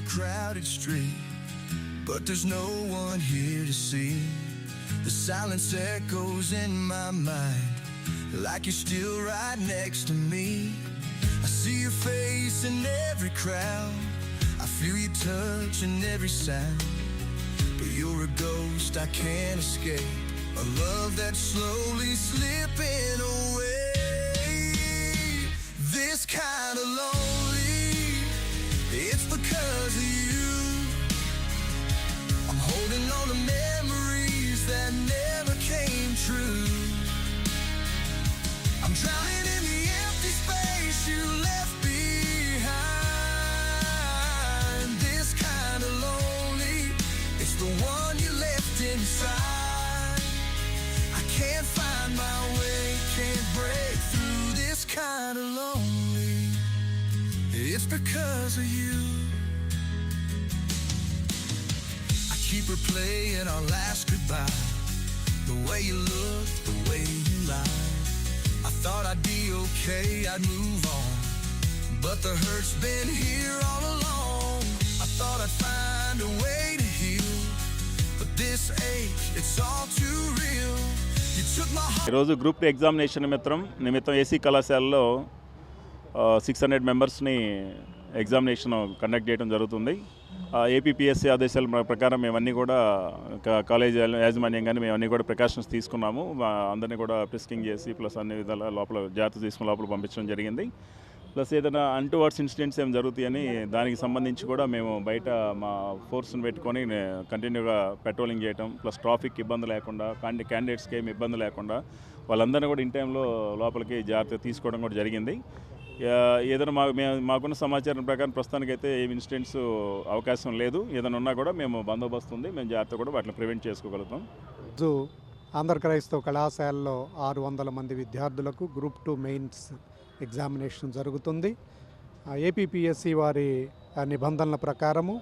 a crowded street, but there's no one here to see. The silence echoes in my mind, like you're still right next to me. I see your face in every crowd, I feel your touch in every sound. But you're a ghost I can't escape, a love that's slowly slipping away. This kind of lonely, it's because of you. I'm holding on to memories that never came true. I'm drowning in the empty space you left behind. This kind of lonely, it's the one you left inside. I can't find my way, can't break through. This kind of lonely, it's because of you. I keep replaying our last goodbye, the way you look, the way you lie. I thought I'd be okay, I'd move on, but the hurt's been here all along. I thought I'd find a way to heal, but this ache, it's all too real. You took my heart. ఈరోజు group 2 examination నిమిత్తం AC కళాశాలలో 600 మెంబర్స్ని examination conduct చేయడం జరుగుతుంది. APPSC ఆదేశాల ప్రకారం మేమన్నీ కూడా college యాజమాన్యం కానీ మేమన్నీ కూడా ప్రికాషన్స్ తీసుకున్నాము. అందరినీ కూడా ప్రిస్కింగ్ చేసి ప్లస్ అన్ని విధాల లోపల జాగ్రత్త తీసుకుని లోపల పంపించడం జరిగింది. ప్లస్ ఏదైనా అన్టువర్డ్స్ ఇన్సిడెంట్స్ ఏమి జరుగుతాయని దానికి సంబంధించి కూడా మేము బయట మా ఫోర్స్ని పెట్టుకొని కంటిన్యూగా పెట్రోలింగ్ చేయటం, ప్లస్ ట్రాఫిక్ ఇబ్బంది లేకుండా క్యాండిడేట్స్కి ఏమి ఇబ్బంది లేకుండా వాళ్ళందరినీ కూడా ఇన్ టైంలో లోపలికి జాగ్రత్త తీసుకోవడం కూడా జరిగింది. ఏదైనా మాకున్న సమాచారం ప్రకారం ప్రస్తుతానికైతే ఏమి ఇన్సిడెంట్స్ అవకాశం లేదు. ఏదైనా ఉన్నా కూడా మేము బందోబస్తు ఉంది, మేము జాగ్రత్త కూడా వాటిని ప్రివెంట్ చేసుకోగలుగుతాం. ఆంధ్ర క్రైస్తవ కళాశాలలో 600 మంది విద్యార్థులకు గ్రూప్ 2 మెయిన్స్ ఎగ్జామినేషన్ జరుగుతుంది. ఏపీపీఎస్సీ వారి నిబంధనల ప్రకారము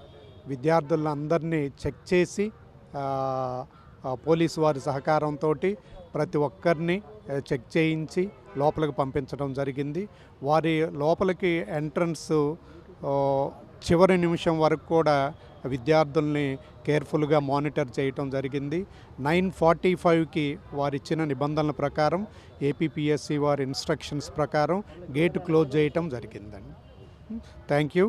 విద్యార్థులందరినీ చెక్ చేసి పోలీసు వారి సహకారంతో ప్రతి ఒక్కరిని చెక్ చేయించి లోపలికి పంపించడం జరిగింది. వారి లోపలికి ఎంట్రన్స్ చివరి నిమిషం వరకు కూడా విద్యార్థుల్ని కేర్ఫుల్గా మానిటర్ చేయటం జరిగింది. 9:45కి వారు ఇచ్చిన నిబంధనల ప్రకారం ఏపీపీఎస్సీ వారి ఇన్స్ట్రక్షన్స్ ప్రకారం గేటు క్లోజ్ చేయటం జరిగిందండి. Thank you.